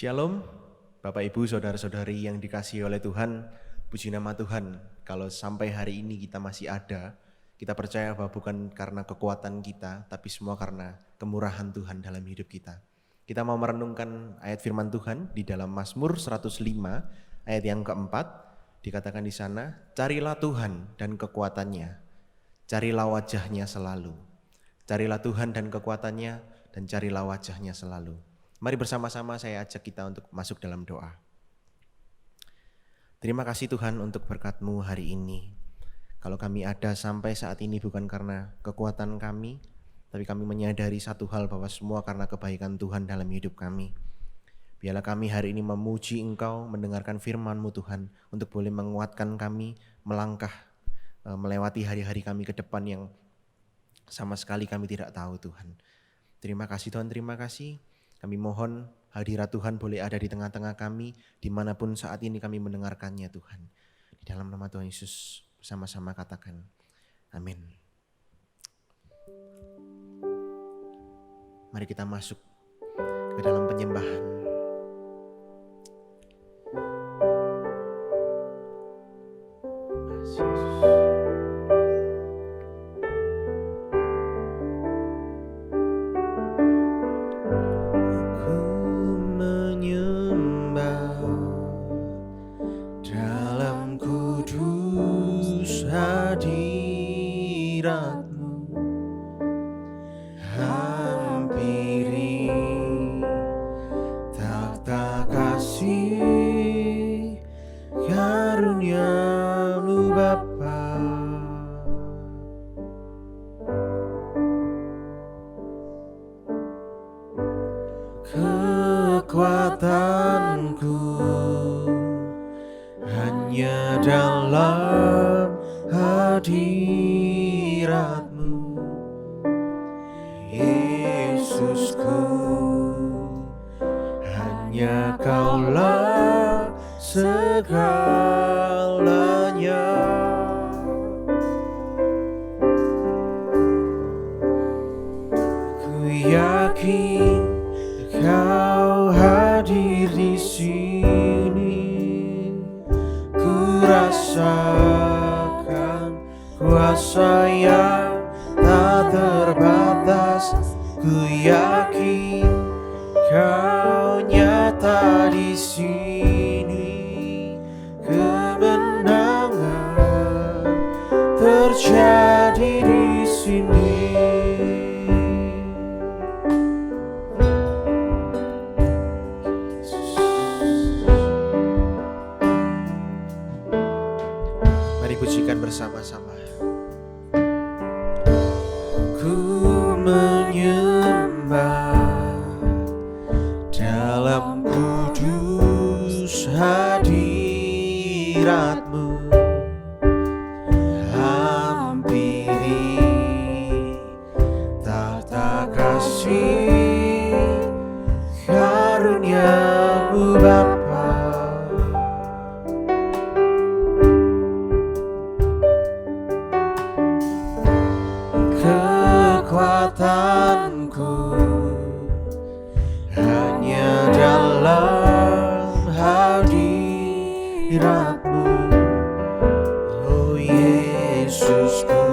Shalom, Bapak Ibu, Saudara-saudari yang dikasihi oleh Tuhan, puji nama Tuhan. Kalau sampai hari ini kita masih ada, kita percaya bahwa bukan karena kekuatan kita, tapi semua karena kemurahan Tuhan dalam hidup kita. Kita mau merenungkan ayat firman Tuhan di dalam Mazmur 105, ayat yang keempat, dikatakan di sana, carilah Tuhan dan kekuatannya, carilah wajahnya selalu. Carilah Tuhan dan kekuatannya, dan carilah wajahnya selalu. Mari bersama-sama saya ajak kita untuk masuk dalam doa. Terima kasih Tuhan untuk berkat-Mu hari ini. Kalau kami ada sampai saat ini bukan karena kekuatan kami, tapi kami menyadari satu hal bahwa semua karena kebaikan Tuhan dalam hidup kami. Biarlah kami hari ini memuji Engkau, mendengarkan firman-Mu Tuhan, untuk boleh menguatkan kami melangkah, melewati hari-hari kami ke depan yang sama sekali kami tidak tahu Tuhan. Terima kasih Tuhan, terima kasih. Kami mohon hadirat Tuhan boleh ada di tengah-tengah kami, dimanapun saat ini kami mendengarkannya Tuhan. Di dalam nama Tuhan Yesus bersama-sama katakan, amin. Mari kita masuk ke dalam penyembahan. Kekuatanku hanya dalam hadirat-Mu, Yesusku, hanya Kaulah segalanya. Ku yakin Kau hadir di sini, ku rasakan kuasa yang tak terbatas. Ku yakin Kau nyata di sini, kemenangan terjadi di sini. Pujikan bersama-sama. Ku menyembah dalam kudus hadirat-Mu, hampiri tahta kasih karunia-Mu Bapa. Kekuatanku hanya dalam hadirat-Mu, oh Yesusku,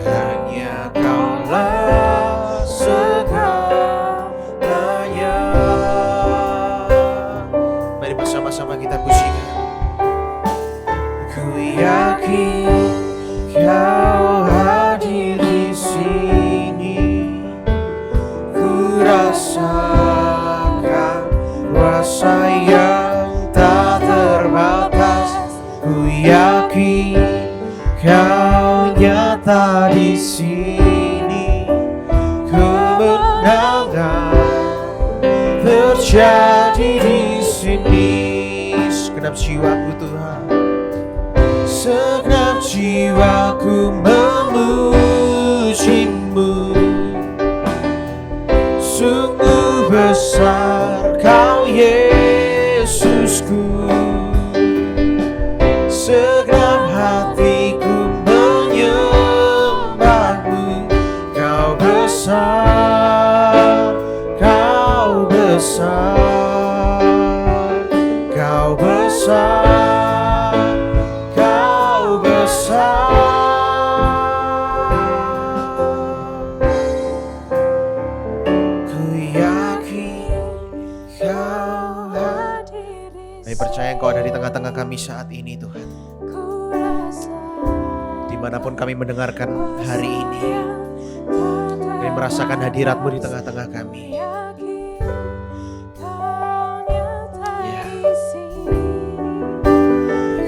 hanya Kaulah segalanya. Mari bersama-sama kita pujikan. Ku yakin Kau hadir di sini, ku rasakan kuasa yang tak terbatas. Ku yakin Kau nyata di sini, kemenangan terjadi di sini. Segenap jiwaku Tuhan, segenap jiwaku memuji-Mu. Sungguh besar Kau Yesusku, segenap hatiku menyembah-Mu. Kau besar, Kau besar. kami saat ini Tuhan. Dimanapun kami mendengarkan hari ini, kami merasakan hadirat-Mu di tengah-tengah kami. Ya.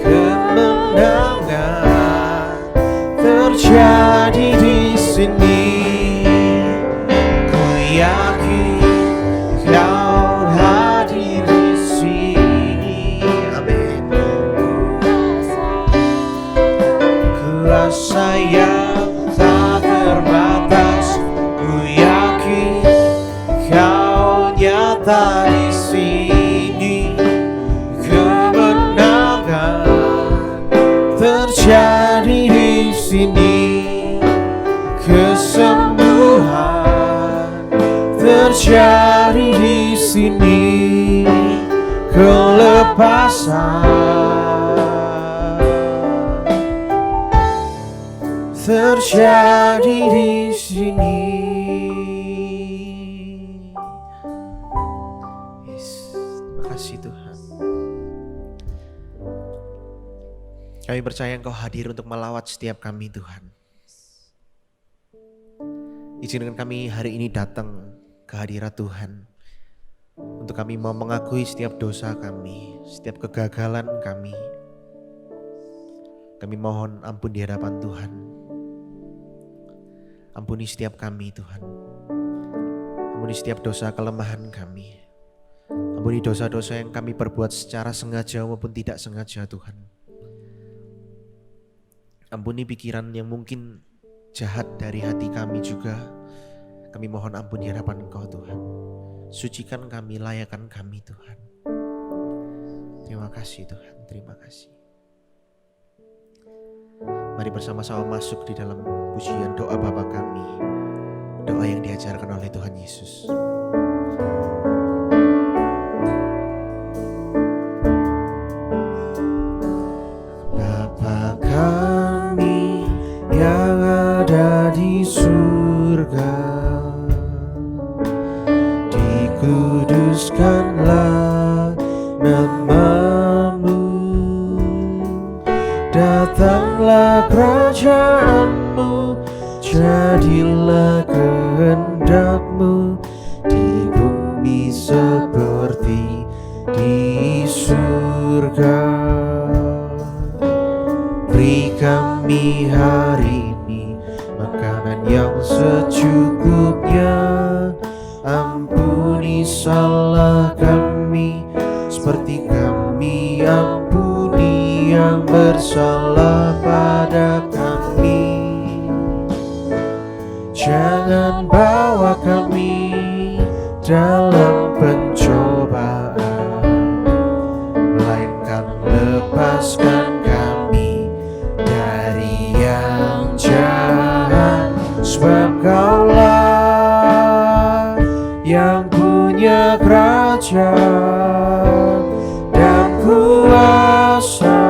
Kemenangan terjadi di sini. Ku yakin Kau hadir di sini. Amin. Kuasa yang tak terbatas. Ku yakin Kau nyata di sini. Kemenangan terjadi di sini. Kesembuhan terjadi di sini. Kelepasan terjadi di sini. Yes. Terima kasih Tuhan. Kami percaya Engkau hadir untuk melawat setiap kami Tuhan. Izinkan kami hari ini datang ke hadirat Tuhan. Untuk kami mau mengakui setiap dosa kami, setiap kegagalan kami. Kami mohon ampun di hadapan Tuhan. Ampuni setiap kami Tuhan. Ampuni setiap dosa kelemahan kami. Ampuni dosa-dosa yang kami perbuat secara sengaja maupun tidak sengaja Tuhan. Ampuni pikiran yang mungkin jahat dari hati kami juga. Kami mohon ampun di hadapan Engkau Tuhan. Sucikan kami, layakan kami Tuhan. Terima kasih Tuhan, terima kasih. Mari bersama-sama masuk di dalam pujian doa Bapa kami. Doa yang diajarkan oleh Tuhan Yesus. Bapa kami yang ada di surga, dikuduskanlah nama-Mu, datanglah kerajaan-Mu, jadilah kehendak-Mu di bumi seperti di surga. Beri kami hari ini makanan yang secukupnya. Ampuni salah kami seperti kami ampuni yang bersalah pada kami. Jangan bawa kami dalam pencobaan, melainkan lepaskan kami dari yang jahat. Sebab Kaulah yang punya kerajaan dan kuasa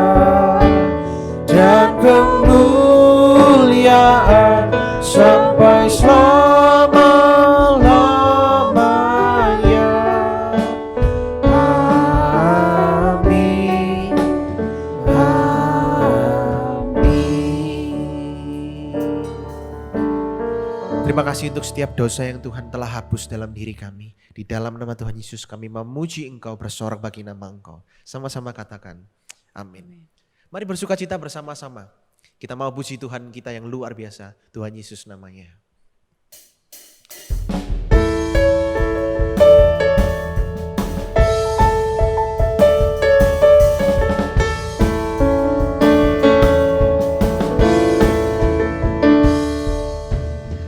dan kemuliaan sampai selama-lamanya. Amin. Terima kasih untuk setiap dosa yang Tuhan telah hapus dalam diri kami. Di dalam nama Tuhan Yesus kami memuji Engkau, bersorak bagi nama Engkau. Sama-sama katakan amin. Mari bersuka cita bersama-sama. Kita mau puji Tuhan kita yang luar biasa. Tuhan Yesus namanya.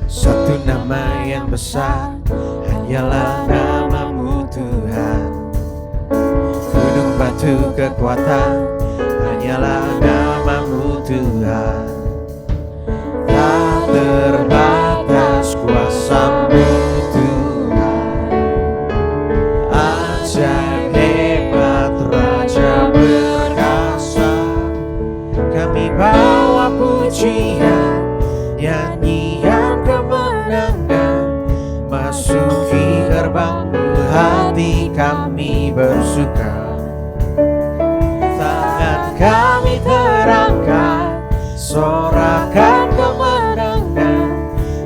Satu nama yang besar, hanyalah nama-Mu Tuhan. Gunung batu kekuatan, hanyalah nama-Mu Tuhan. Tak terbatas kuasa-Mu Tuhan. Ajaib hebat Raja berkasa. Kami bawa pujian, nyanyian kemenangan, masuki gerbang-Mu, hati kami bersuka. Tangan kami terangkat, sorakan kemenangan.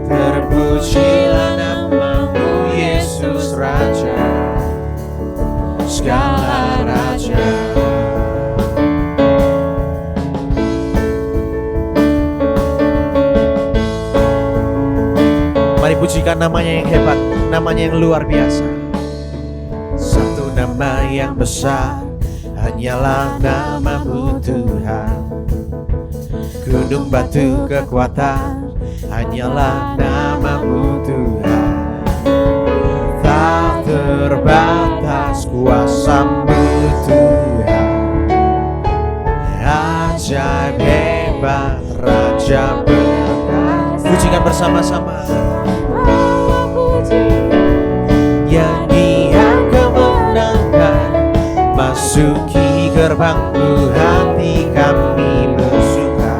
Terpujilah nama-Mu Yesus Raja, segala raja. Mari pujikan namanya yang hebat, namanya yang luar biasa. Satu nama yang besar, hanyalah nama-Mu Tuhan. Gunung batu kekuatan, hanyalah nama-Mu Tuhan. Tak terbatas kuasa-Mu Tuhan. Ajaib hebat, Raja berkuasa. Pujikan bersama-sama. Nyanyian kemenangan, masuki gerbang-Mu, hati kami bersuka.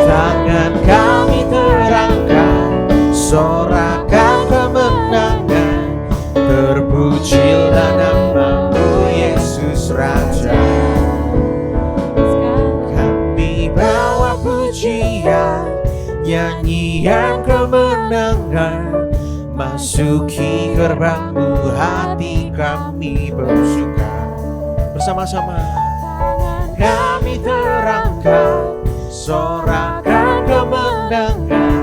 Tangan kami terangkat, sorakan kemenangan. Terpujilah nama-Mu Yesus Raja. Kami bawa pujian, nyanyian kemenangan, masuki gerbang-Mu, hati kami bersuka. Bersama-sama kami terangkat, sorakan kemenangan.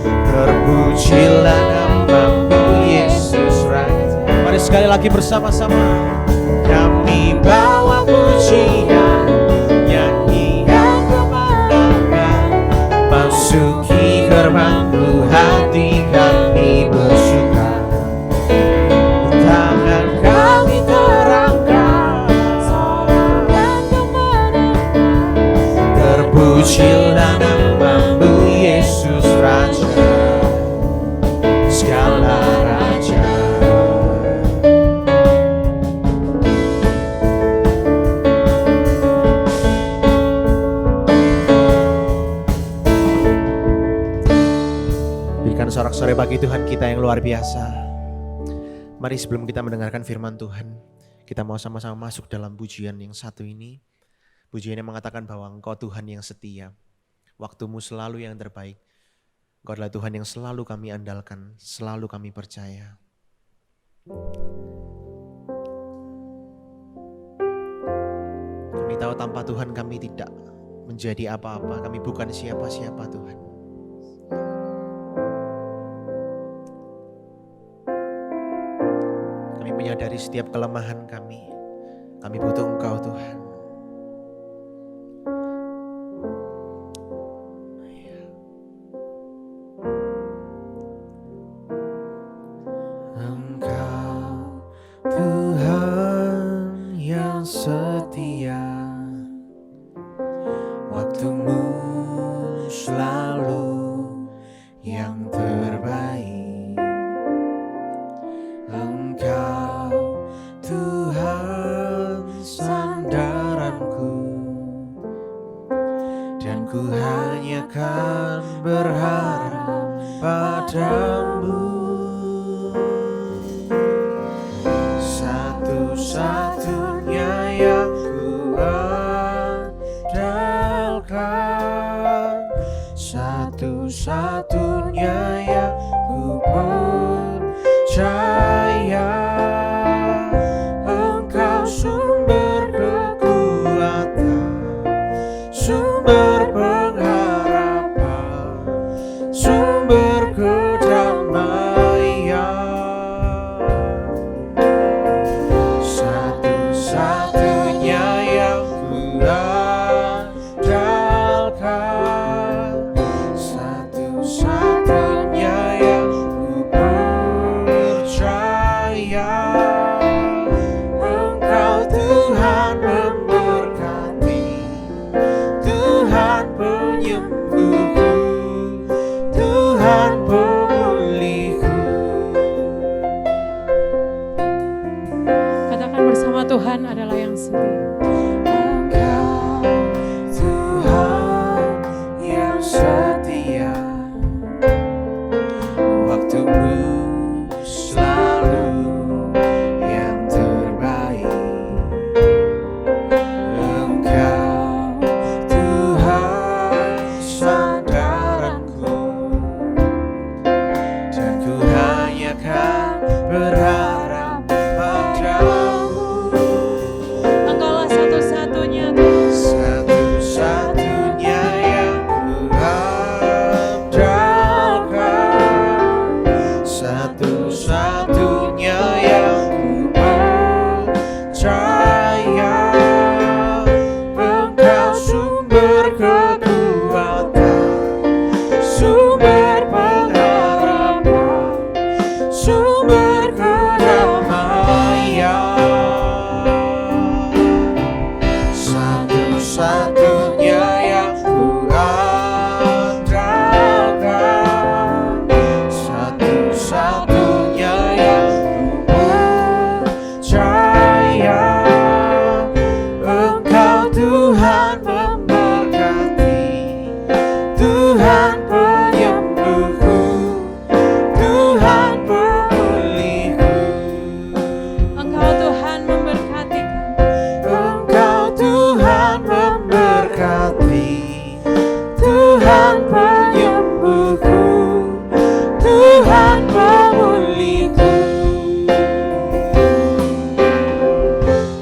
Terpujilah nama-Mu Yesus Raja. Mari sekali lagi bersama-sama. Kami bawa pujian, nyanyian kemenangan, masuki gerbang-Mu, hati kami bersuka. Tangan kami terangkat, sorakan kemenangan. Terpujilah nama-Mu Yesus Raja, segala raja. Berikan sorak-sorai bagi Tuhan kita yang luar biasa. Mari sebelum kita mendengarkan firman Tuhan, kita mau sama-sama masuk dalam pujian yang satu ini. Pujian yang mengatakan bahwa Engkau Tuhan yang setia, waktu-Mu selalu yang terbaik. Engkau adalah Tuhan yang selalu kami andalkan, selalu kami percaya. Kami tahu tanpa Tuhan kami tidak menjadi apa-apa, kami bukan siapa-siapa Tuhan. Kami menyadari setiap kelemahan kami butuh Engkau Tuhan. Setia, waktu-Mu selalu yang terbaik. Engkau Tuhan sandaranku, dan ku hanya kan berharap padamu. Satu-satunya yang ku andalkan, satu-satunya yang ku percaya. Engkau sumber kekuatan, sumber pengharapan, sumber kedamaian. Satu-satunya yang ku andalkan, satu-satunya yang ku percaya. Engkau Tuhan memberkati, Tuhan penyembuhku, Tuhan pemulihku. Katakan bersama, Tuhan adalah yang setia. Engkau satu-satunya yang ku andalkan, satu-satunya yang ku percaya. Engkau Tuhan memberkati, Tuhan penyembuhku, Tuhan pemulihku. Engkau Tuhan memberkati kami. Engkau Tuhan memberkati, Tuhan penyembuhku, Tuhan pemulihku.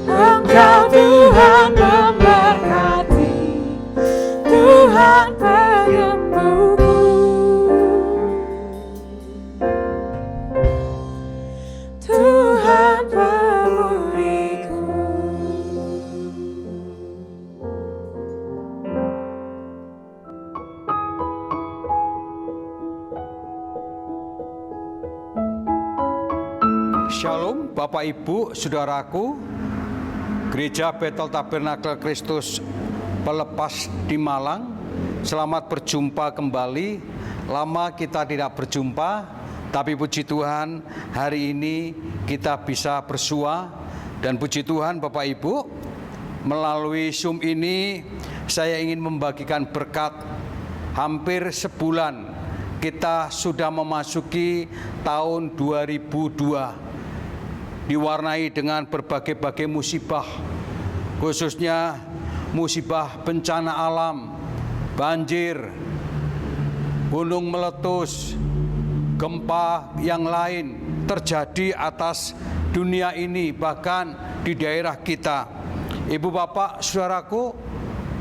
Engkau Tuhan memberkati, Tuhan penyembuhku, Tuhan pemulihku. Shalom Bapak Ibu, Saudaraku. Gereja Bethel Tabernakel Kristus Pelepas di Malang, selamat berjumpa kembali. Lama kita tidak berjumpa, tapi puji Tuhan hari ini kita bisa bersua. Dan puji Tuhan Bapak Ibu, melalui Zoom ini saya ingin membagikan berkat. Hampir sebulan kita sudah memasuki tahun 2002, diwarnai dengan berbagai-bagai musibah, khususnya musibah bencana alam, banjir, gunung meletus, gempa yang lain terjadi atas dunia ini, bahkan di daerah kita. Ibu bapak saudaraku,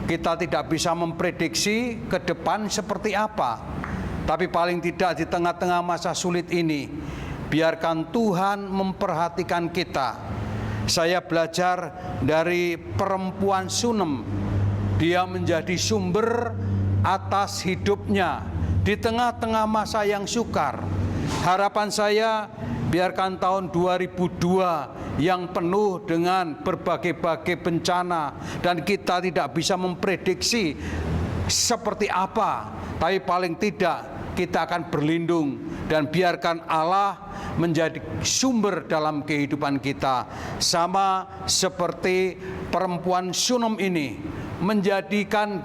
kita tidak bisa memprediksi ke depan seperti apa, tapi paling tidak di tengah-tengah masa sulit ini, biarkan Tuhan memperhatikan kita. Saya belajar dari perempuan Sunem. Dia menjadi sumber atas hidupnya di tengah-tengah masa yang sukar. Harapan saya, biarkan tahun 2002 yang penuh dengan berbagai-bagai bencana, dan kita tidak bisa memprediksi seperti apa, tapi paling tidak kita akan berlindung dan biarkan Allah menjadi sumber dalam kehidupan kita. Sama seperti perempuan Sunem ini, menjadikan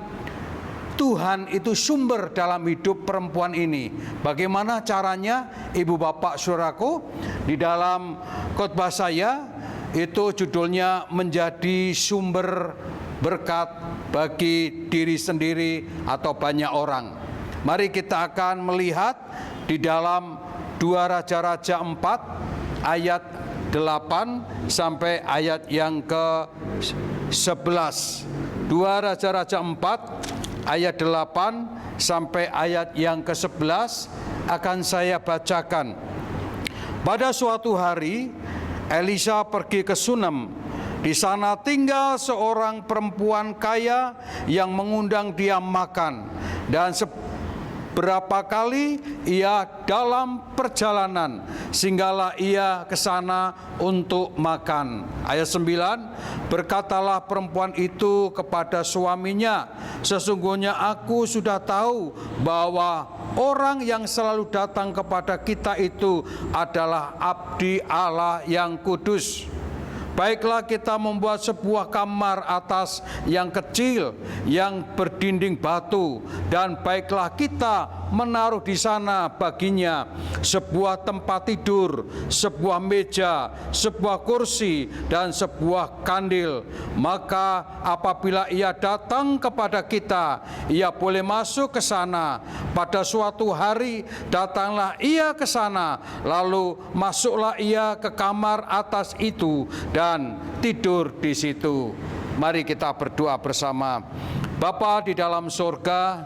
Tuhan itu sumber dalam hidup perempuan ini. Bagaimana caranya, ibu bapak saudaraku? Di dalam khotbah saya itu judulnya menjadi sumber berkat bagi diri sendiri atau banyak orang. Mari kita akan melihat di dalam 2 Raja-Raja 4 ayat 8 sampai ayat yang ke-11. 2 Raja-Raja 4 ayat 8 sampai ayat yang ke-11 akan saya bacakan. Pada suatu hari Elisa pergi ke Sunem. Di sana tinggal seorang perempuan kaya yang mengundang dia makan, dan berapa kali ia dalam perjalanan, sehinggalah ia ke sana untuk makan. Ayat 9, berkatalah perempuan itu kepada suaminya, sesungguhnya aku sudah tahu bahwa orang yang selalu datang kepada kita itu adalah abdi Allah yang kudus. Baiklah kita membuat sebuah kamar atas yang kecil yang berdinding batu, dan baiklah kita menaruh di sana baginya sebuah tempat tidur, sebuah meja, sebuah kursi, dan sebuah kandil. Maka apabila ia datang kepada kita, ia boleh masuk ke sana. Pada suatu hari datanglah ia ke sana, lalu masuklah ia ke kamar atas itu dan tidur di situ. Mari kita berdoa bersama. Bapa di dalam surga,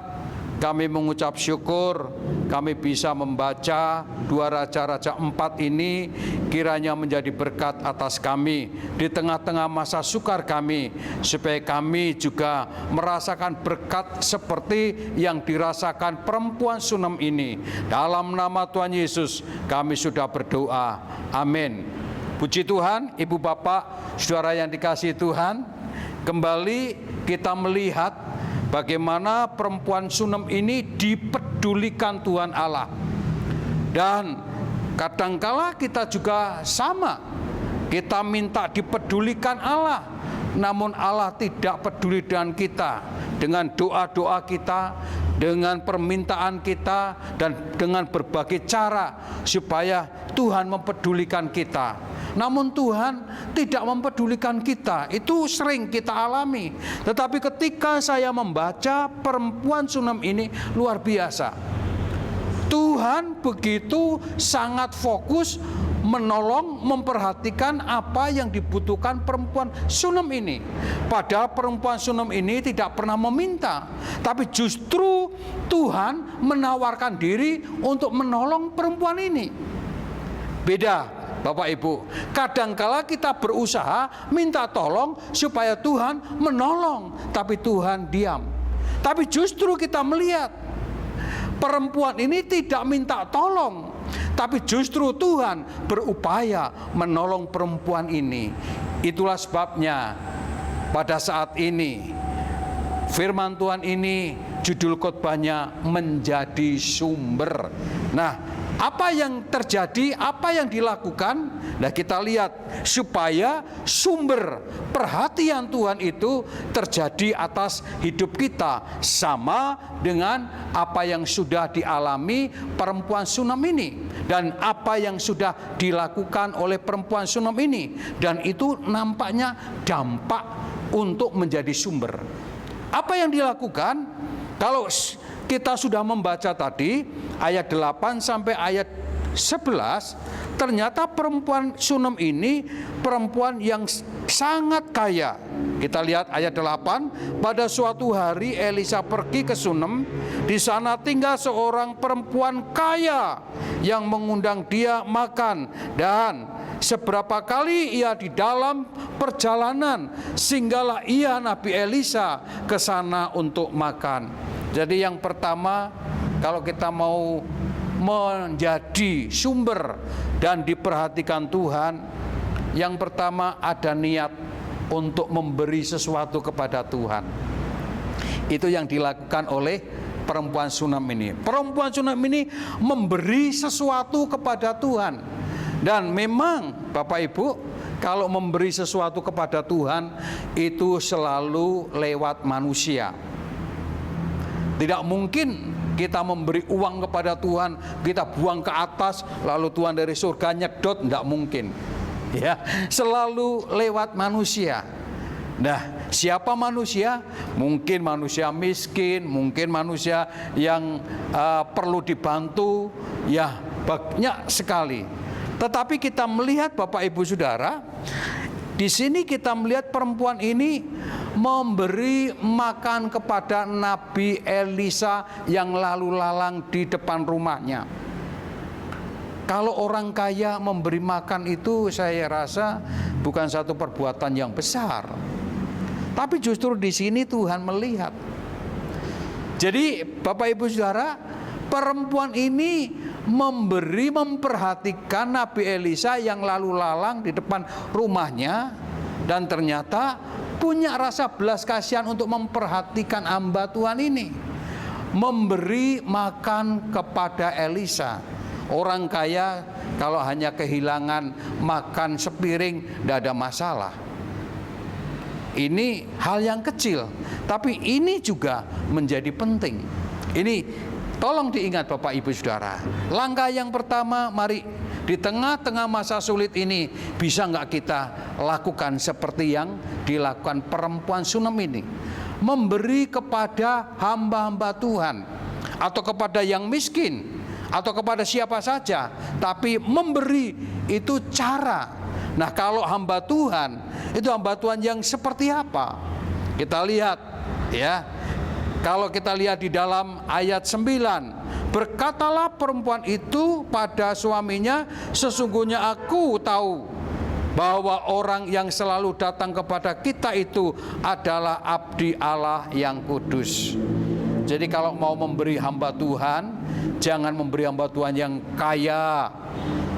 kami mengucap syukur kami bisa membaca 2 Raja-Raja 4 ini, kiranya menjadi berkat atas kami di tengah-tengah masa sukar kami, supaya kami juga merasakan berkat seperti yang dirasakan perempuan Sunem ini. Dalam nama Tuhan Yesus kami sudah berdoa, amin. Puji Tuhan, ibu bapak, saudara yang dikasihi Tuhan. kembali kita melihat bagaimana perempuan Sunem ini dipedulikan Tuhan Allah. Dan kadangkala kita juga sama, kita minta dipedulikan Allah, namun Allah tidak peduli dengan kita, dengan doa-doa kita, dengan permintaan kita, dan dengan berbagai cara supaya Tuhan mempedulikan kita. Namun Tuhan tidak mempedulikan kita, itu sering kita alami. Tetapi ketika saya membaca perempuan Sunem ini, luar biasa. Tuhan begitu sangat fokus menolong, memperhatikan apa yang dibutuhkan perempuan Sunem ini. Padahal perempuan Sunem ini tidak pernah meminta, tapi justru Tuhan menawarkan diri untuk menolong perempuan ini. Beda, Bapak Ibu. Kadangkala kita berusaha minta tolong supaya Tuhan menolong, tapi Tuhan diam. Tapi justru kita melihat perempuan ini tidak minta tolong, tapi justru Tuhan berupaya menolong perempuan ini. Itulah sebabnya pada saat ini firman Tuhan ini judul khotbahnya menjadi sumber. Nah, apa yang terjadi, apa yang dilakukan? Nah, kita lihat supaya sumber perhatian Tuhan itu terjadi atas hidup kita, sama dengan apa yang sudah dialami perempuan Sunem ini dan apa yang sudah dilakukan oleh perempuan Sunem ini, dan itu nampaknya dampak untuk menjadi sumber. Apa yang dilakukan? Kalau kita sudah membaca tadi ayat 8 sampai ayat 11, ternyata perempuan Sunem ini perempuan yang sangat kaya. Kita lihat ayat 8, pada suatu hari Elisa pergi ke Sunem, di sana tinggal seorang perempuan kaya yang mengundang dia makan, dan seberapa kali ia di dalam perjalanan, singgahlah ia Nabi Elisa ke sana untuk makan. Jadi yang pertama, kalau kita mau menjadi sumber dan diperhatikan Tuhan, yang pertama ada niat untuk memberi sesuatu kepada Tuhan. Itu yang dilakukan oleh perempuan Sunem ini. Perempuan Sunem ini memberi sesuatu kepada Tuhan. Dan memang Bapak Ibu, kalau memberi sesuatu kepada Tuhan itu selalu lewat manusia. Tidak mungkin kita memberi uang kepada Tuhan, kita buang ke atas, lalu Tuhan dari surga nyedot, tidak mungkin. Ya, selalu lewat manusia. Nah, siapa manusia? Mungkin manusia miskin, mungkin manusia yang perlu dibantu, ya banyak sekali. Tetapi kita melihat Bapak Ibu Saudara, di sini kita melihat perempuan ini memberi makan kepada Nabi Elisa yang lalu lalang di depan rumahnya. Kalau orang kaya memberi makan itu, saya rasa bukan satu perbuatan yang besar. Tapi justru di sini Tuhan melihat. Jadi Bapak Ibu Saudara, perempuan ini memperhatikan Nabi Elisa yang lalu lalang di depan rumahnya, dan ternyata punya rasa belas kasihan untuk memperhatikan hamba Tuhan ini, memberi makan kepada Elisa. Orang kaya kalau hanya kehilangan makan sepiring tidak ada masalah. Ini hal yang kecil, tapi ini juga menjadi penting. Ini tolong diingat Bapak Ibu Saudara. Langkah yang pertama, mari di tengah-tengah masa sulit ini bisa nggak kita lakukan seperti yang dilakukan perempuan Sunem ini, memberi kepada hamba-hamba Tuhan, atau kepada yang miskin, atau kepada siapa saja, tapi memberi itu cara. Nah, kalau hamba Tuhan, itu hamba Tuhan yang seperti apa? Kita lihat ya. Kalau kita lihat di dalam ayat 9, berkatalah perempuan itu pada suaminya, sesungguhnya aku tahu bahwa orang yang selalu datang kepada kita itu adalah abdi Allah yang kudus. Jadi kalau mau memberi hamba Tuhan, jangan memberi hamba Tuhan yang kaya,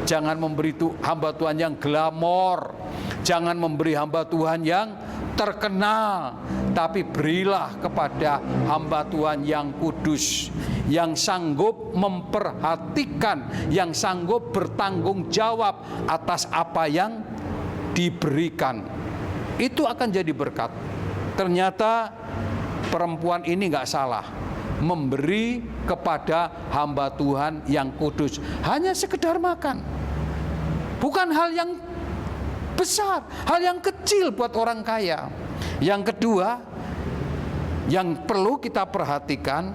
jangan memberi hamba Tuhan yang glamor, jangan memberi hamba Tuhan yang terkenal, tapi berilah kepada hamba Tuhan yang kudus, yang sanggup memperhatikan, yang sanggup bertanggung jawab atas apa yang diberikan. Itu akan jadi berkat. Ternyata perempuan ini nggak salah, memberi kepada hamba Tuhan yang kudus. Hanya sekedar makan, bukan hal yang besar, hal yang kecil buat orang kaya. Yang kedua yang perlu kita perhatikan,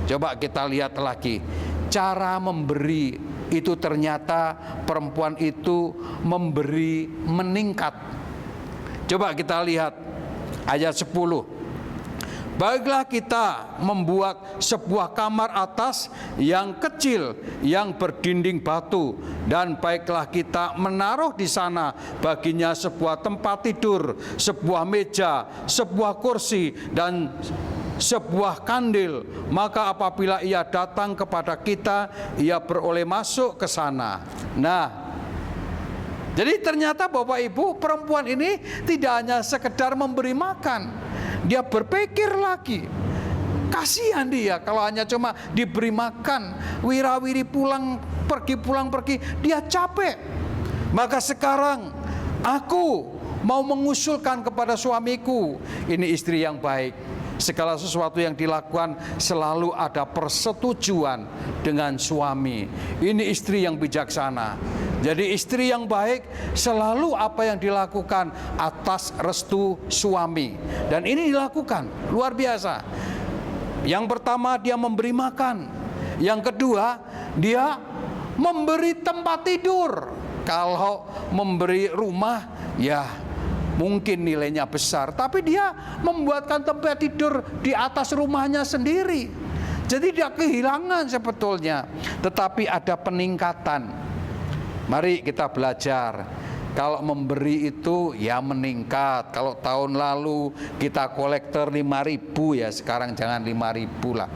coba kita lihat lagi cara memberi itu. Ternyata perempuan itu memberi meningkat. Coba kita lihat ayat 10. Baiklah kita membuat sebuah kamar atas yang kecil yang berdinding batu, dan baiklah kita menaruh di sana baginya sebuah tempat tidur, sebuah meja, sebuah kursi, dan sebuah kandil. Maka apabila ia datang kepada kita, ia beroleh masuk ke sana. Nah, jadi ternyata Bapak Ibu, perempuan ini tidak hanya sekedar memberi makan. Dia berpikir lagi. Kasihan dia kalau hanya cuma diberi makan, wira-wiri pulang pergi, dia capek. Maka sekarang aku mau mengusulkan kepada suamiku, ini istri yang baik. Segala sesuatu yang dilakukan selalu ada persetujuan dengan suami. Ini istri yang bijaksana. Jadi istri yang baik selalu apa yang dilakukan atas restu suami. Dan ini dilakukan luar biasa. Yang pertama dia memberi makan. Yang kedua dia memberi tempat tidur. Kalau memberi rumah ya mungkin nilainya besar, tapi dia membuatkan tempat tidur di atas rumahnya sendiri. Jadi dia kehilangan sebetulnya, tetapi ada peningkatan. Mari kita belajar. Kalau memberi itu ya meningkat. Kalau tahun lalu kita kolektor 5.000 ya sekarang jangan 5.000 lah.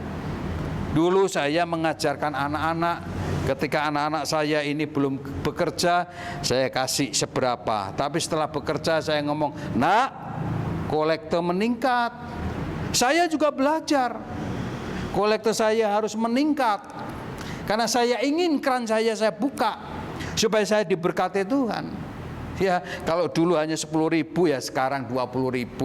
Dulu saya mengajarkan anak-anak, ketika anak-anak saya ini belum bekerja, saya kasih seberapa. Tapi setelah bekerja saya ngomong, nak, kolektor meningkat. Saya juga belajar, kolektor saya harus meningkat. Karena saya ingin keran saya buka, supaya saya diberkati Tuhan. Ya, kalau dulu hanya 10.000 ya sekarang 20.000.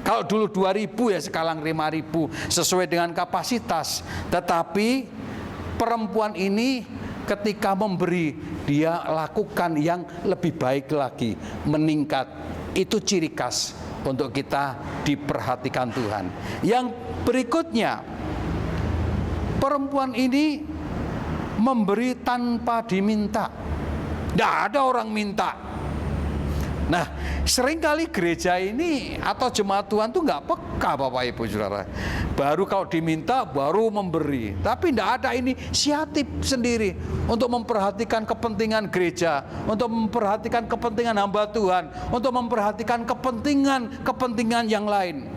Kalau dulu 2.000 ya sekarang 5.000, sesuai dengan kapasitas. Tetapi perempuan ini ketika memberi, dia lakukan yang lebih baik lagi, meningkat. Itu ciri khas untuk kita diperhatikan Tuhan. Yang berikutnya, perempuan ini memberi tanpa diminta. Tidak ada orang minta. Nah, seringkali gereja ini atau jemaat Tuhan tuh nggak peka Bapak Ibu Saudara. Baru kalau diminta baru memberi. Tapi tidak ada inisiatif sendiri untuk memperhatikan kepentingan gereja, untuk memperhatikan kepentingan hamba Tuhan, untuk memperhatikan kepentingan yang lain.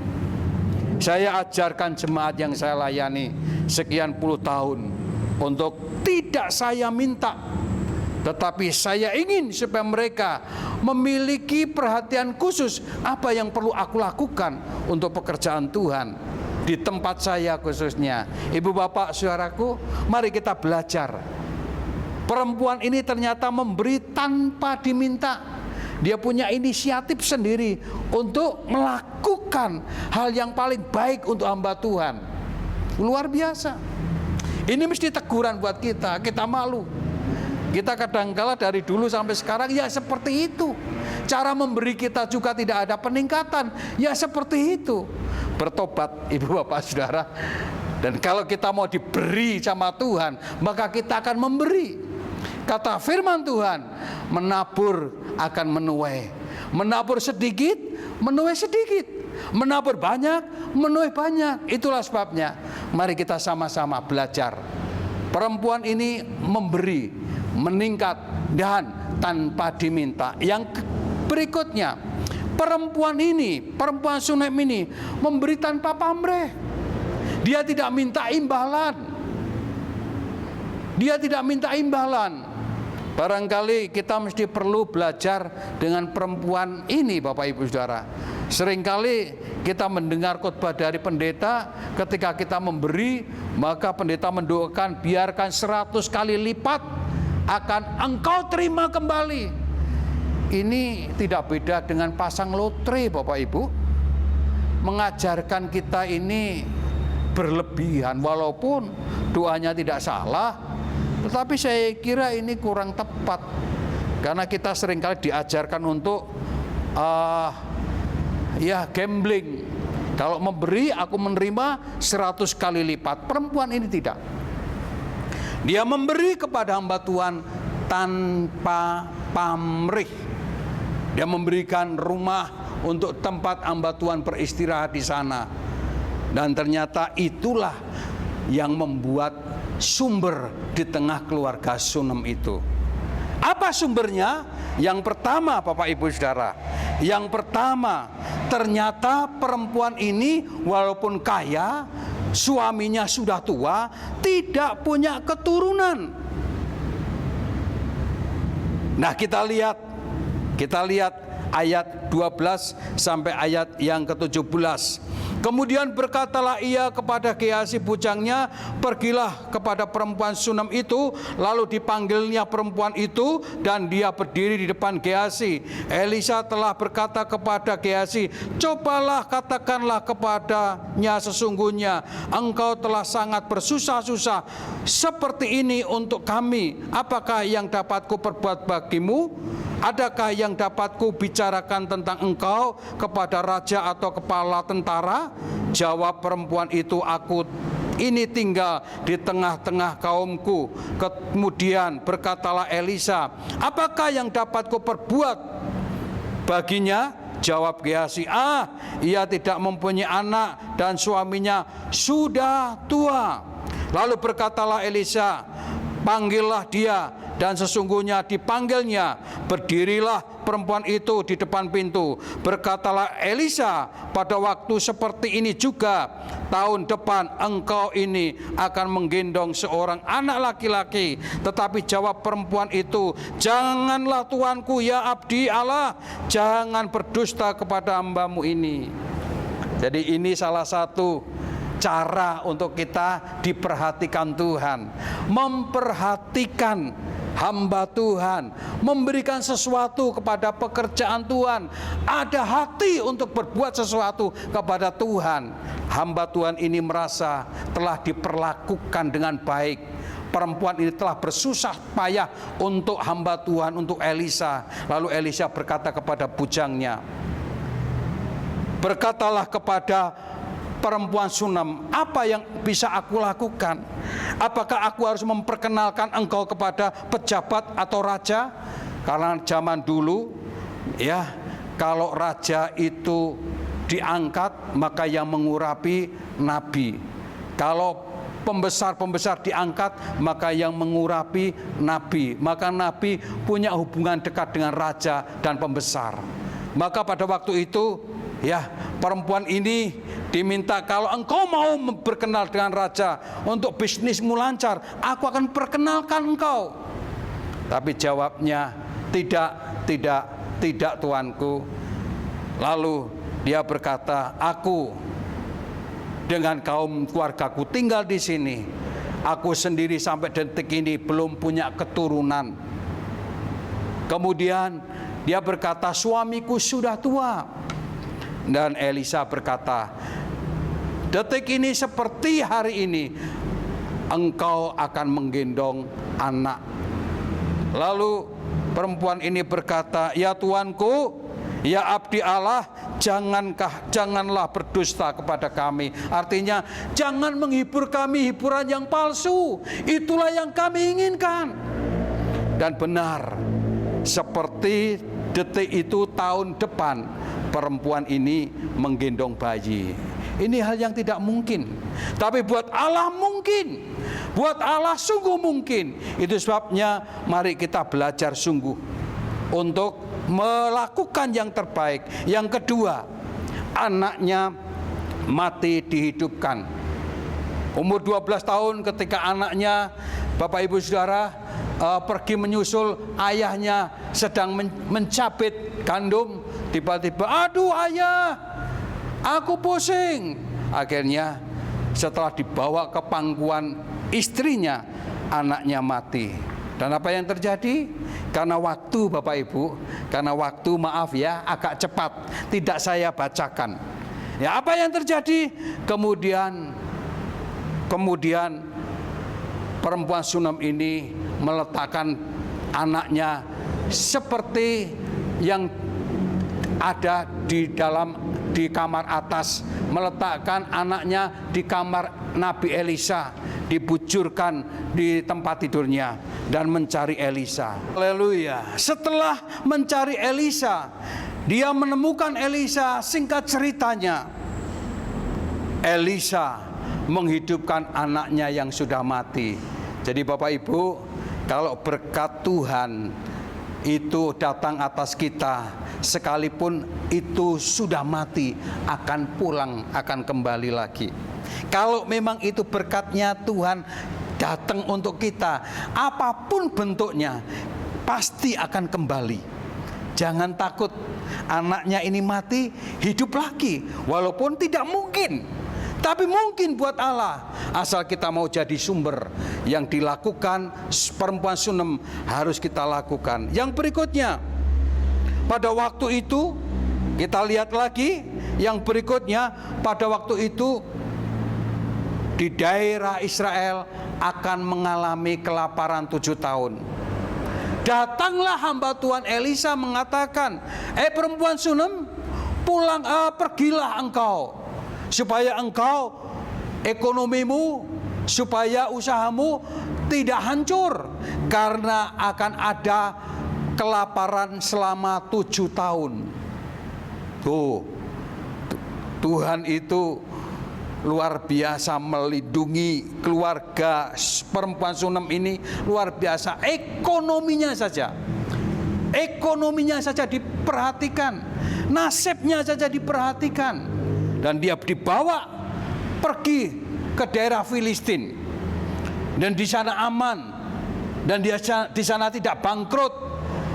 Saya ajarkan jemaat yang saya layani sekian puluh tahun untuk tidak saya minta, tetapi saya ingin supaya mereka memiliki perhatian khusus apa yang perlu aku lakukan untuk pekerjaan Tuhan di tempat saya khususnya. Ibu bapak saudaraku, mari kita belajar. Perempuan ini ternyata memberi tanpa diminta. Dia punya inisiatif sendiri untuk melakukan hal yang paling baik untuk hamba Tuhan. Luar biasa. Ini mesti teguran buat kita. Kita malu. Kita kadangkala dari dulu sampai sekarang ya seperti itu. Cara memberi kita juga tidak ada peningkatan. Ya seperti itu. Bertobat ibu bapak saudara. Dan kalau kita mau diberi sama Tuhan, maka kita akan memberi. Kata firman Tuhan, menabur akan menuai. Menabur sedikit, menuai sedikit. Menabur banyak, menuai banyak. Itulah sebabnya mari kita sama-sama belajar. Perempuan ini memberi, meningkat dan tanpa diminta. Yang berikutnya, perempuan Sunem ini memberi tanpa pamrih. Dia tidak minta imbalan. Dia tidak minta imbalan. Barangkali kita mesti perlu belajar dengan perempuan ini Bapak Ibu Saudara. Seringkali kita mendengar khotbah dari pendeta, ketika kita memberi, maka pendeta mendoakan biarkan 100 kali lipat akan engkau terima kembali. Ini tidak beda dengan pasang lotre, Bapak Ibu. Mengajarkan kita ini berlebihan, walaupun doanya tidak salah, tetapi saya kira ini kurang tepat. Karena kita seringkali diajarkan untuk gambling. Kalau memberi, aku menerima 100 kali lipat. Perempuan ini tidak. Dia memberi kepada hamba Tuhan tanpa pamrih. Dia memberikan rumah untuk tempat hamba Tuhan beristirahat di sana. Dan ternyata itulah yang membuat sumber di tengah keluarga Sunem itu. Apa sumbernya? Yang pertama, Bapak Ibu Saudara, yang pertama, ternyata perempuan ini walaupun kaya, suaminya sudah tua, tidak punya keturunan. Nah, kita lihat ayat 12 sampai ayat yang ke-17. Kemudian berkatalah ia kepada Gehazi bujangnya, pergilah kepada perempuan Sunem itu. Lalu dipanggilnya perempuan itu dan dia berdiri di depan Gehazi. Elisa telah berkata kepada Gehazi, cobalah katakanlah kepadanya sesungguhnya engkau telah sangat bersusah-susah seperti ini untuk kami. Apakah yang dapat ku perbuat bagimu? Adakah yang dapat ku bicarakan tentang engkau kepada raja atau kepala tentara? Jawab perempuan itu, aku ini tinggal di tengah-tengah kaumku. Kemudian berkatalah Elisa, apakah yang dapat ku perbuat baginya? Jawab Gehazi, ia tidak mempunyai anak dan suaminya sudah tua. Lalu berkatalah Elisa, panggillah dia. Dan sesungguhnya dipanggilnya. Berdirilah perempuan itu di depan pintu. Berkatalah Elisa, pada waktu seperti ini juga tahun depan engkau ini akan menggendong seorang anak laki-laki. Tetapi jawab perempuan itu, janganlah tuanku ya abdi Allah, jangan berdusta kepada hambamu ini. Jadi ini salah satu cara untuk kita diperhatikan Tuhan, memperhatikan hamba Tuhan, memberikan sesuatu kepada pekerjaan Tuhan, ada hati untuk berbuat sesuatu kepada Tuhan. Hamba Tuhan ini merasa telah diperlakukan dengan baik. Perempuan ini telah bersusah payah untuk hamba Tuhan, untuk Elisa. Lalu Elisa berkata kepada bujangnya, berkatalah kepada perempuan Sunem, apa yang bisa aku lakukan? Apakah aku harus memperkenalkan engkau kepada pejabat atau raja? Karena zaman dulu, ya, kalau raja itu diangkat, maka yang mengurapi nabi. Kalau pembesar-pembesar diangkat, maka yang mengurapi nabi. Maka nabi punya hubungan dekat dengan raja dan pembesar. Maka pada waktu itu, ya, perempuan ini diminta, kalau engkau mau berkenal dengan raja untuk bisnismu lancar, aku akan perkenalkan engkau. Tapi jawabnya, tidak tuanku. Lalu dia berkata, aku dengan kaum keluargaku tinggal di sini. Aku sendiri sampai detik ini belum punya keturunan. Kemudian dia berkata, suamiku sudah tua. Dan Elisa berkata, detik ini seperti hari ini, engkau akan menggendong anak. Lalu perempuan ini berkata, ya tuanku, ya abdi Allah, janganlah berdusta kepada kami. Artinya, jangan menghibur kami hiburan yang palsu. Itulah yang kami inginkan. Dan benar, seperti detik itu tahun depan, perempuan ini menggendong bayi. Ini hal yang tidak mungkin, tapi buat Allah mungkin. Buat Allah sungguh mungkin. Itu sebabnya mari kita belajar sungguh untuk melakukan yang terbaik. Yang kedua, anaknya mati dihidupkan. Umur 12 tahun ketika anaknya, Bapak Ibu Saudara, pergi menyusul ayahnya sedang mencabit gandum, Tiba-tiba, aduh ayah, aku pusing. Akhirnya setelah dibawa ke pangkuan istrinya, anaknya mati. Dan apa yang terjadi? Karena waktu Bapak Ibu, karena waktu, maaf ya, agak cepat, tidak saya bacakan. Ya, apa yang terjadi? Kemudian perempuan Shunem ini meletakkan anaknya seperti yang ada di kamar atas, meletakkan anaknya di kamar Nabi Elisa, dibujurkan di tempat tidurnya dan mencari Elisa. Haleluya. Setelah mencari Elisa, dia menemukan Elisa. Singkat ceritanya, Elisa menghidupkan anaknya yang sudah mati. Jadi Bapak Ibu, kalau berkat Tuhan itu datang atas kita, sekalipun itu sudah mati, akan pulang, akan kembali lagi. Kalau memang itu berkatnya Tuhan datang untuk kita, apapun bentuknya, pasti akan kembali. Jangan takut, anaknya ini mati, hidup lagi, walaupun tidak mungkin, tapi mungkin buat Allah, asal kita mau jadi sumber. Yang dilakukan perempuan Shunem harus kita lakukan. Yang berikutnya, pada waktu itu kita lihat lagi, yang berikutnya, pada waktu itu di daerah Israel akan mengalami kelaparan 7 tahun. Datanglah hamba Tuhan Elisa mengatakan, perempuan Shunem, pulang, pergilah engkau, supaya engkau, ekonomimu, supaya usahamu tidak hancur, karena akan ada kelaparan selama 7 tahun. Tuhan itu luar biasa melindungi keluarga perempuan Shunem ini, luar biasa. Ekonominya saja diperhatikan, nasibnya saja diperhatikan, dan dia dibawa pergi ke daerah Filistin, dan di sana aman, dan dia di sana tidak bangkrut,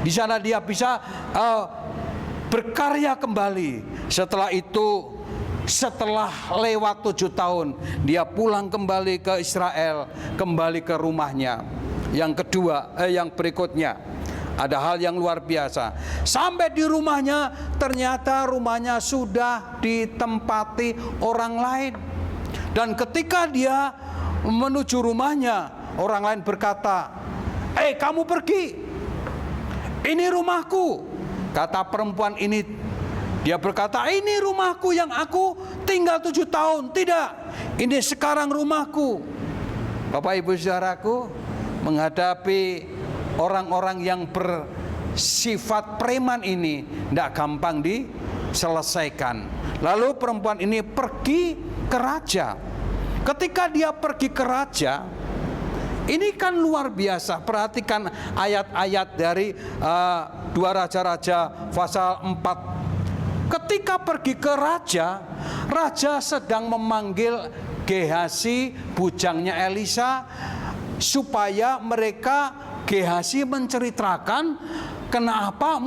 di sana dia bisa berkarya kembali. Setelah itu, setelah lewat 7 tahun, dia pulang kembali ke Israel, kembali ke rumahnya. Yang kedua, yang berikutnya, ada hal yang luar biasa. Sampai di rumahnya, ternyata rumahnya sudah ditempati orang lain. Dan ketika dia menuju rumahnya, orang lain berkata, kamu pergi, ini rumahku. Kata perempuan ini, dia berkata, ini rumahku yang aku tinggal 7 tahun. Tidak, ini sekarang rumahku. Bapak Ibu Saudaraku, menghadapi orang-orang yang bersifat preman ini tidak gampang diselesaikan. Lalu perempuan ini pergi ke raja. Ketika dia pergi ke raja, ini kan luar biasa. Perhatikan ayat-ayat dari 2 Raja-Raja pasal 4. Ketika pergi ke raja, raja sedang memanggil Gehasi, bujangnya Elisa, supaya Gehasi menceritakan kenapa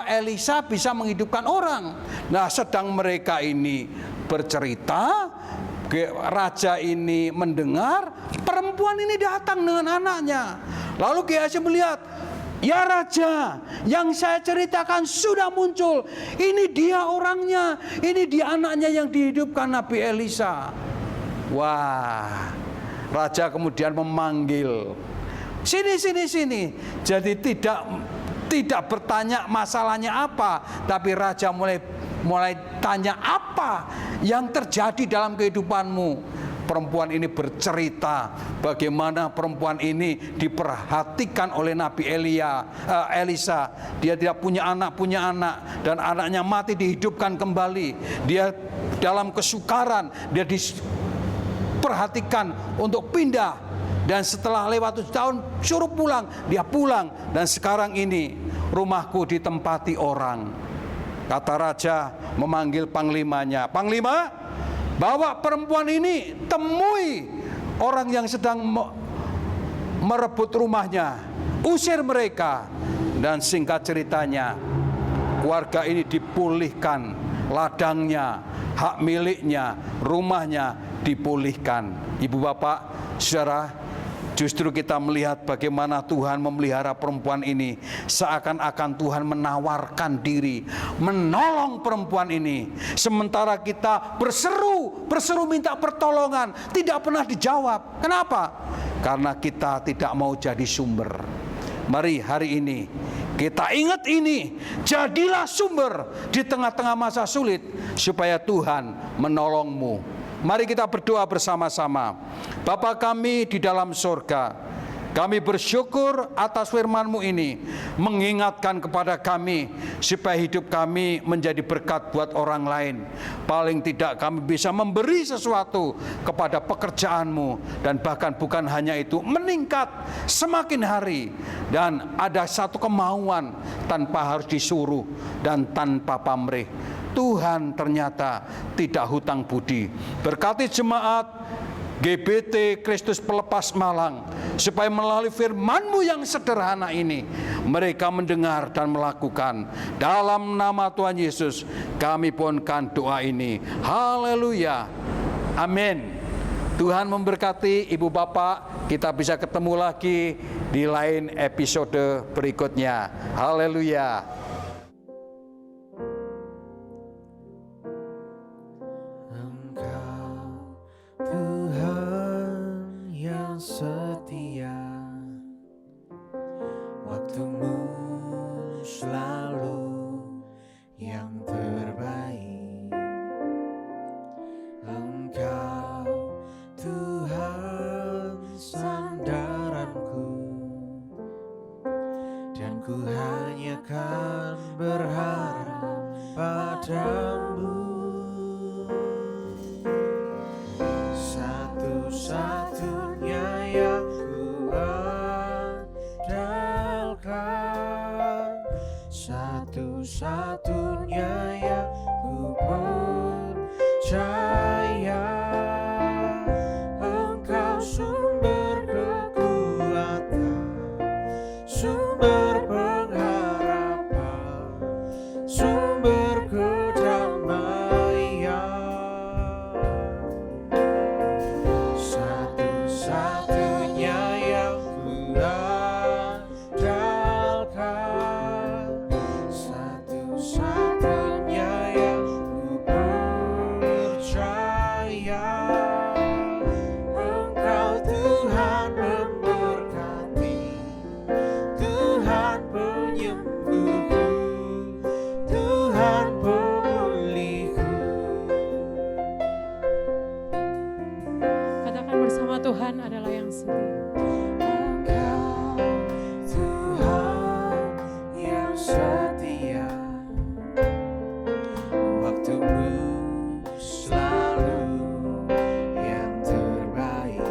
Elisa bisa menghidupkan orang. Nah, sedang mereka ini bercerita, raja ini mendengar, perempuan ini datang dengan anaknya. Lalu Gehasi melihat, ya raja, yang saya ceritakan sudah muncul. Ini dia orangnya, ini dia anaknya yang dihidupkan Nabi Elisa. Wah, raja kemudian memanggil, sini. Jadi tidak bertanya masalahnya apa, tapi raja mulai tanya, apa yang terjadi dalam kehidupanmu. Perempuan ini bercerita bagaimana perempuan ini diperhatikan oleh Nabi Elisa. Dia tidak punya anak, dan anaknya mati dihidupkan kembali. Dia dalam kesukaran, dia diperhatikan untuk pindah, dan setelah lewat 7 tahun suruh pulang, dia pulang, dan sekarang ini rumahku ditempati orang. Kata raja memanggil panglimanya, panglima, bawa perempuan ini, temui orang yang sedang merebut rumahnya, usir mereka. Dan singkat ceritanya, keluarga ini dipulihkan, ladangnya, hak miliknya, rumahnya dipulihkan. Ibu bapak, saudara, justru kita melihat bagaimana Tuhan memelihara perempuan ini. Seakan-akan Tuhan menawarkan diri, menolong perempuan ini. Sementara kita berseru minta pertolongan, tidak pernah dijawab. Kenapa? Karena kita tidak mau jadi sumber. Mari hari ini kita ingat ini, jadilah sumber di tengah-tengah masa sulit, supaya Tuhan menolongmu. Mari kita berdoa bersama-sama. Bapa kami di dalam surga, kami bersyukur atas firman-Mu ini, mengingatkan kepada kami supaya hidup kami menjadi berkat buat orang lain. Paling tidak kami bisa memberi sesuatu kepada pekerjaan-Mu, dan bahkan bukan hanya itu, meningkat semakin hari, dan ada satu kemauan tanpa harus disuruh dan tanpa pamrih. Tuhan ternyata tidak hutang budi. Berkati jemaat GBT Kristus Pelepas Malang, supaya melalui firman-Mu yang sederhana ini, mereka mendengar dan melakukan. Dalam nama Tuhan Yesus kami pohonkan doa ini. Haleluya, amin. Tuhan memberkati ibu bapak. Kita bisa ketemu lagi di lain episode berikutnya. Haleluya. Setia, waktumu selalu yang terbaik. Engkau Tuhan sandaranku, dan ku hanya kan berharap padamu. Satu-satunya yang ku andalkan, satu-satunya yang ku percaya. Engkau sumber kekuatan, sumber pengharapan, sumber kedamaian. Satu-satunya yang ku andalkan, satu-satunya yang ku percaya. Engkau Tuhan memberkati, Tuhan penyembuhku, Tuhan pemulihku. Katakan bersama, Tuhan adalah yang setia. Engkau Tuhan yang setia, waktumu selalu yang terbaik.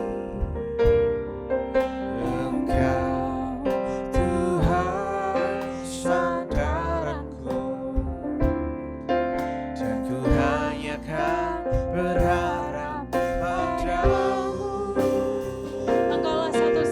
Engkau Tuhan sandaranku, dan ku hanya kan berharap padamu. Engkaulah satu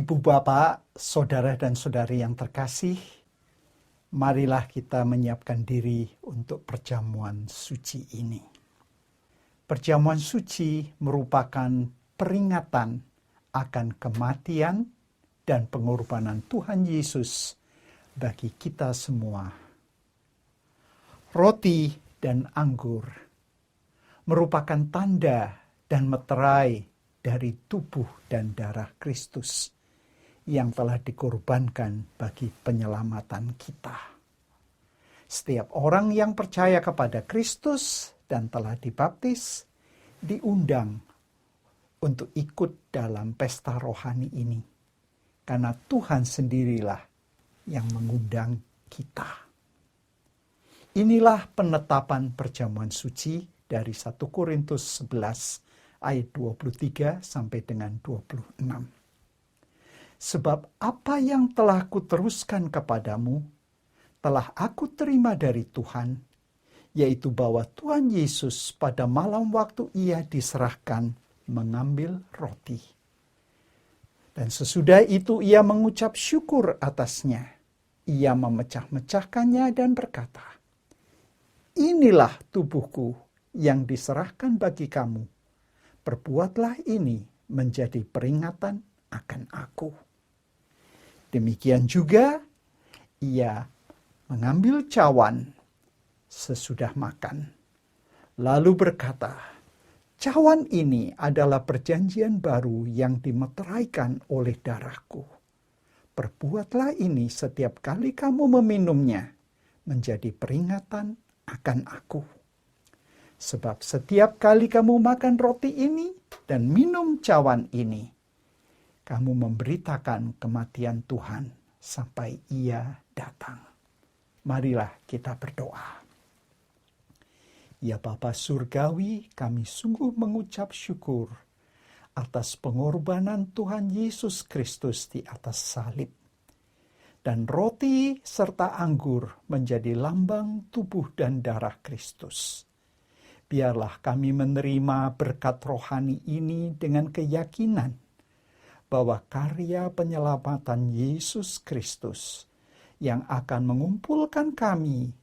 Ibu bapak, saudara dan saudari yang terkasih, marilah kita menyiapkan diri untuk perjamuan suci ini. Perjamuan suci merupakan peringatan akan kematian dan pengorbanan Tuhan Yesus bagi kita semua. Roti dan anggur merupakan tanda dan meterai dari tubuh dan darah Kristus yang telah dikorbankan bagi penyelamatan kita. Setiap orang yang percaya kepada Kristus dan telah dibaptis, diundang untuk ikut dalam pesta rohani ini. Karena Tuhan sendirilah yang mengundang kita. Inilah penetapan perjamuan suci dari 1 Korintus 11 ayat 23 sampai dengan 26. Sebab apa yang telah kuteruskan kepadamu, telah aku terima dari Tuhan, yaitu bahwa Tuhan Yesus pada malam waktu ia diserahkan mengambil roti. Dan sesudah itu ia mengucap syukur atasnya. Ia memecah-mecahkannya dan berkata, "Inilah tubuhku yang diserahkan bagi kamu. Perbuatlah ini menjadi peringatan akan aku." Demikian juga ia mengambil cawan sesudah makan, lalu berkata, "Cawan ini adalah perjanjian baru yang dimeteraikan oleh darahku. Perbuatlah ini setiap kali kamu meminumnya menjadi peringatan akan aku. Sebab setiap kali kamu makan roti ini dan minum cawan ini, kamu memberitakan kematian Tuhan sampai ia datang." Marilah kita berdoa. Ya Bapa Surgawi, kami sungguh mengucap syukur atas pengorbanan Tuhan Yesus Kristus di atas salib. Dan roti serta anggur menjadi lambang tubuh dan darah Kristus. Biarlah kami menerima berkat rohani ini dengan keyakinan bahwa karya penyelamatan Yesus Kristus yang akan mengumpulkan kami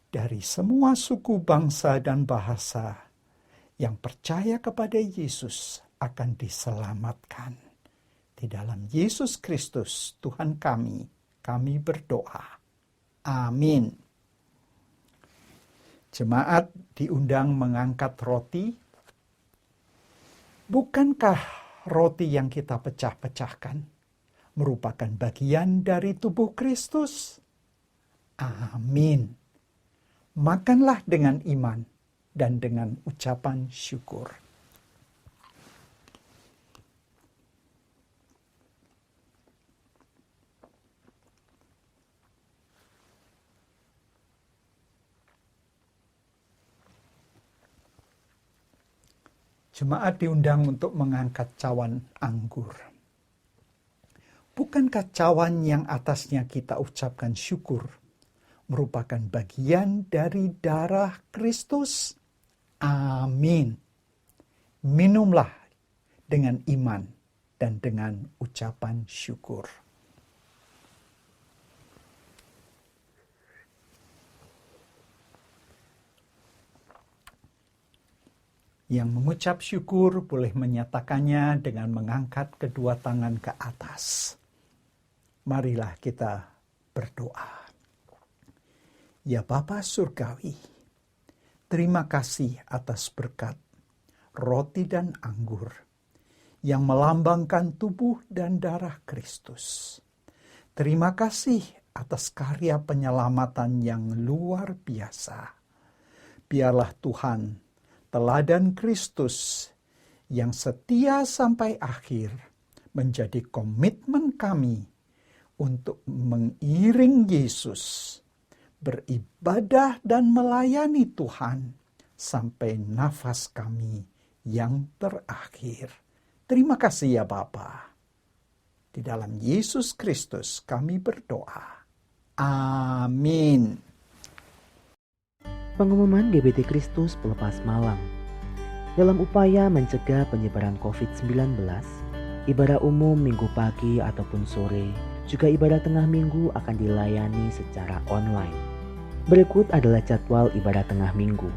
dari semua suku, bangsa, dan bahasa yang percaya kepada Yesus akan diselamatkan. Di dalam Yesus Kristus Tuhan kami berdoa. Amin. Jemaat diundang mengangkat roti. Bukankah roti yang kita pecah-pecahkan merupakan bagian dari tubuh Kristus? Amin. Makanlah dengan iman dan dengan ucapan syukur. Jemaat diundang untuk mengangkat cawan anggur. Bukankah cawan yang atasnya kita ucapkan syukur merupakan bagian dari darah Kristus? Amin. Minumlah dengan iman dan dengan ucapan syukur. Yang mengucap syukur boleh menyatakannya dengan mengangkat kedua tangan ke atas. Marilah kita berdoa. Ya Bapa Surgawi, terima kasih atas berkat roti dan anggur yang melambangkan tubuh dan darah Kristus. Terima kasih atas karya penyelamatan yang luar biasa. Biarlah Tuhan, teladan Kristus yang setia sampai akhir, menjadi komitmen kami untuk mengiring Yesus, beribadah dan melayani Tuhan sampai nafas kami yang terakhir. Terima kasih ya Bapa. Di dalam Yesus Kristus kami berdoa. Amin. Pengumuman GBT Kristus Pelepas Malam. Dalam upaya mencegah penyebaran COVID-19, Ibadah umum minggu pagi ataupun sore, juga ibadah tengah minggu akan dilayani secara online. Berikut adalah jadwal ibadah tengah minggu.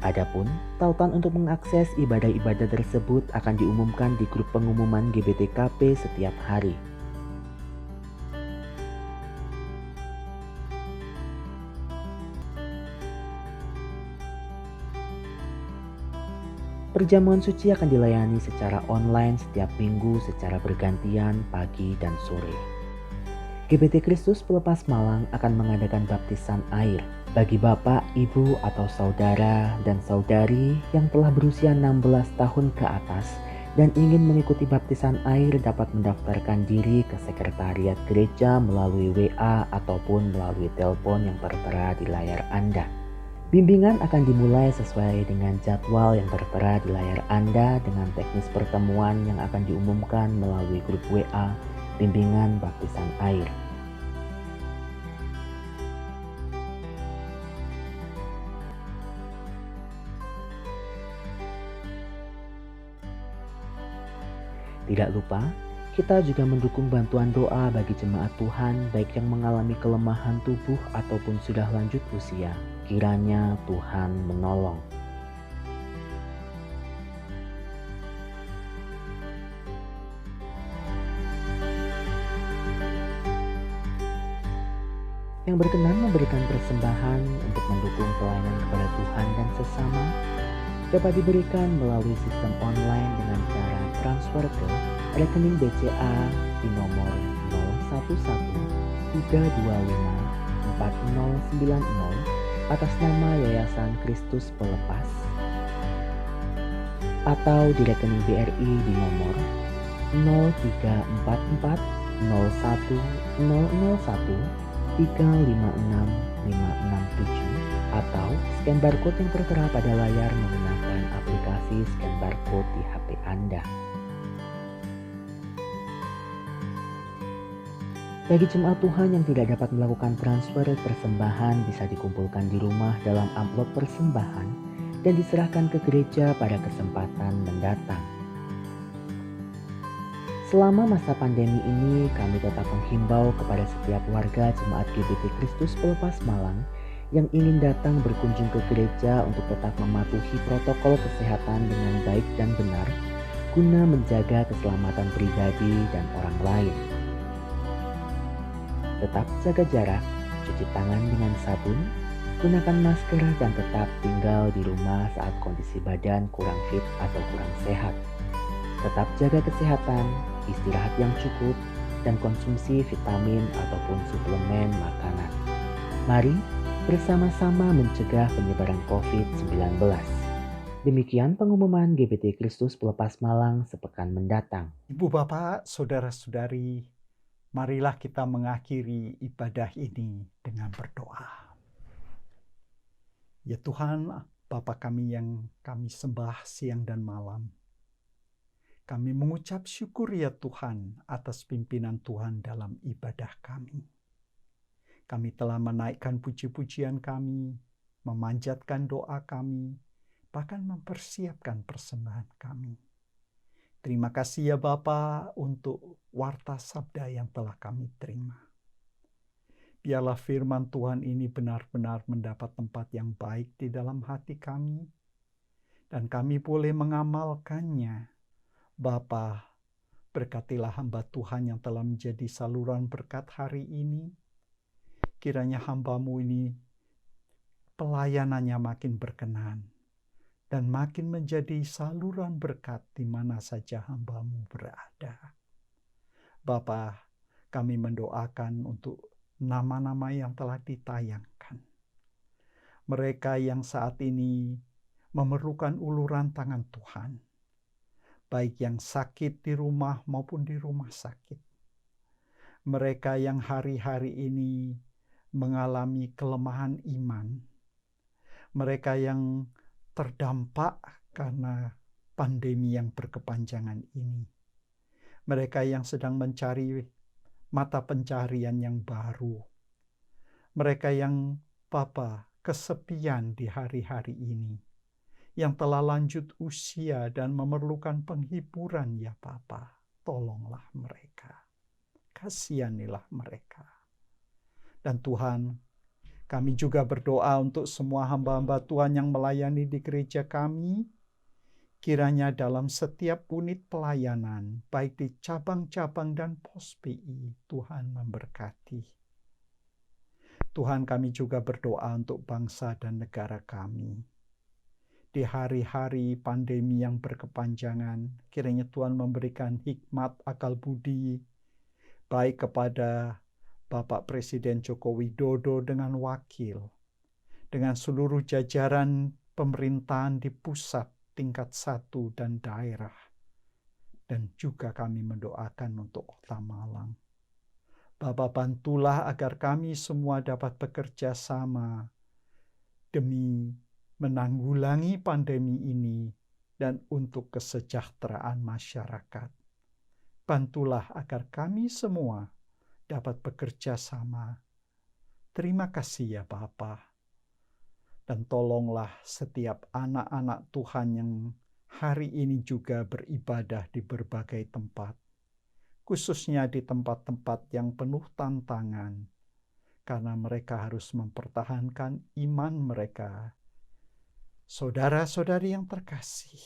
Adapun, tautan untuk mengakses ibadah-ibadah tersebut akan diumumkan di grup pengumuman GBTKP setiap hari. Perjamuan suci akan dilayani secara online setiap minggu secara bergantian pagi dan sore. GBT Kristus Pelepas Malang akan mengadakan baptisan air bagi bapak, ibu, atau saudara dan saudari yang telah berusia 16 tahun ke atas dan ingin mengikuti baptisan air dapat mendaftarkan diri ke sekretariat gereja melalui WA ataupun melalui telepon yang tertera di layar Anda. Bimbingan akan dimulai sesuai dengan jadwal yang tertera di layar Anda dengan teknis pertemuan yang akan diumumkan melalui grup WA Bimbingan Baptisan Air. Tidak lupa, kita juga mendukung bantuan doa bagi jemaat Tuhan baik yang mengalami kelemahan tubuh ataupun sudah lanjut usia. Kiranya Tuhan menolong. Yang berkenan memberikan persembahan untuk mendukung pelayanan kepada Tuhan dan sesama dapat diberikan melalui sistem online dengan cara transfer ke rekening BCA di nomor 0113254090 atas nama Yayasan Kristus Pelepas, atau di rekening BRI di nomor 03440100156667 atau scan barcode yang tertera pada layar menggunakan aplikasi scan barcode di HP Anda. Bagi jemaat Tuhan yang tidak dapat melakukan transfer, persembahan bisa dikumpulkan di rumah dalam amplop persembahan dan diserahkan ke gereja pada kesempatan mendatang. Selama masa pandemi ini, kami tetap menghimbau kepada setiap warga jemaat GBT Kristus Pelepas Malang yang ingin datang berkunjung ke gereja untuk tetap mematuhi protokol kesehatan dengan baik dan benar, guna menjaga keselamatan pribadi dan orang lain. Tetap jaga jarak, cuci tangan dengan sabun, gunakan masker dan tetap tinggal di rumah saat kondisi badan kurang fit atau kurang sehat. Tetap jaga kesehatan, istirahat yang cukup, dan konsumsi vitamin ataupun suplemen makanan. Mari bersama-sama mencegah penyebaran COVID-19. Demikian pengumuman GBT Kristus Pelepas Malang sepekan mendatang. Ibu bapak, saudara-saudari, marilah kita mengakhiri ibadah ini dengan berdoa. Ya Tuhan, Bapa kami yang kami sembah siang dan malam, kami mengucap syukur ya Tuhan atas pimpinan Tuhan dalam ibadah kami. Kami telah menaikkan puji-pujian kami, memanjatkan doa kami, bahkan mempersiapkan persembahan kami. Terima kasih ya Bapa untuk warta sabda yang telah kami terima. Biarlah firman Tuhan ini benar-benar mendapat tempat yang baik di dalam hati kami, dan kami boleh mengamalkannya. Bapa, berkatilah hamba Tuhan yang telah menjadi saluran berkat hari ini. Kiranya hamba-Mu ini pelayanannya makin berkenan dan makin menjadi saluran berkat di mana saja hamba-Mu berada. Bapa, kami mendoakan untuk nama-nama yang telah ditayangkan. Mereka yang saat ini memerlukan uluran tangan Tuhan, baik yang sakit di rumah maupun di rumah sakit. Mereka yang hari-hari ini mengalami kelemahan iman. Mereka yang terdampak karena pandemi yang berkepanjangan ini. Mereka yang sedang mencari mata pencarian yang baru. Mereka yang Bapa kesepian di hari-hari ini. yang telah lanjut usia dan memerlukan penghiburan ya Bapa. Tolonglah mereka. Kasihanilah mereka. Dan Tuhan, kami juga berdoa untuk semua hamba-hamba Tuhan yang melayani di gereja kami. Kiranya dalam setiap unit pelayanan, baik di cabang-cabang dan pos PI, Tuhan memberkati. Tuhan, kami juga berdoa untuk bangsa dan negara kami. Di hari-hari pandemi yang berkepanjangan, kiranya Tuhan memberikan hikmat akal budi, baik kepada Bapak Presiden Joko Widodo dengan wakil, dengan seluruh jajaran pemerintahan di pusat, tingkat 1 dan daerah. Dan juga kami mendoakan untuk Kota Malang. Bapa, bantulah agar kami semua dapat bekerja sama demi menanggulangi pandemi ini dan untuk kesejahteraan masyarakat. Bantulah agar kami semua dapat bekerja sama. Terima kasih ya Bapa. Dan tolonglah setiap anak-anak Tuhan yang hari ini juga beribadah di berbagai tempat, khususnya di tempat-tempat yang penuh tantangan, karena mereka harus mempertahankan iman mereka. Saudara-saudari yang terkasih,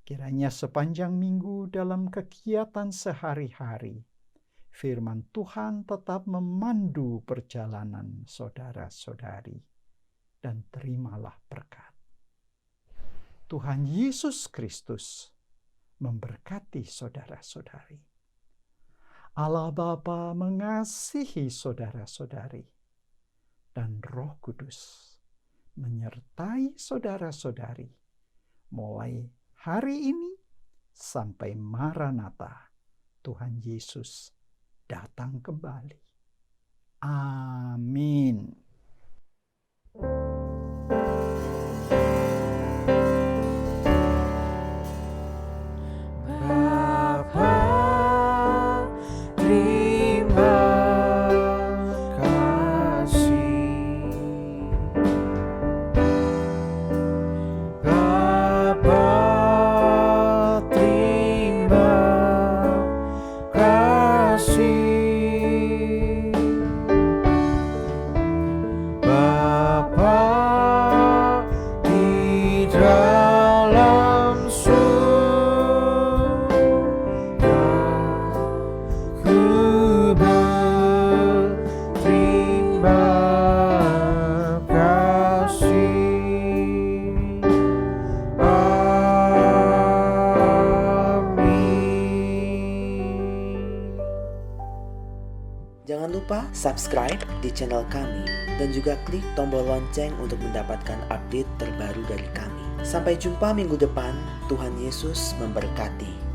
kiranya sepanjang minggu dalam kegiatan sehari-hari, firman Tuhan tetap memandu perjalanan saudara-saudari. Dan terimalah berkat. Tuhan Yesus Kristus memberkati saudara-saudari. Allah Bapa mengasihi saudara-saudari. Dan Roh Kudus menyertai saudara-saudari mulai hari ini sampai Maranatha, Tuhan Yesus datang kembali. Amin. Jangan lupa subscribe di channel kami dan juga klik tombol lonceng untuk mendapatkan update terbaru dari kami. Sampai jumpa minggu depan. Tuhan Yesus memberkati.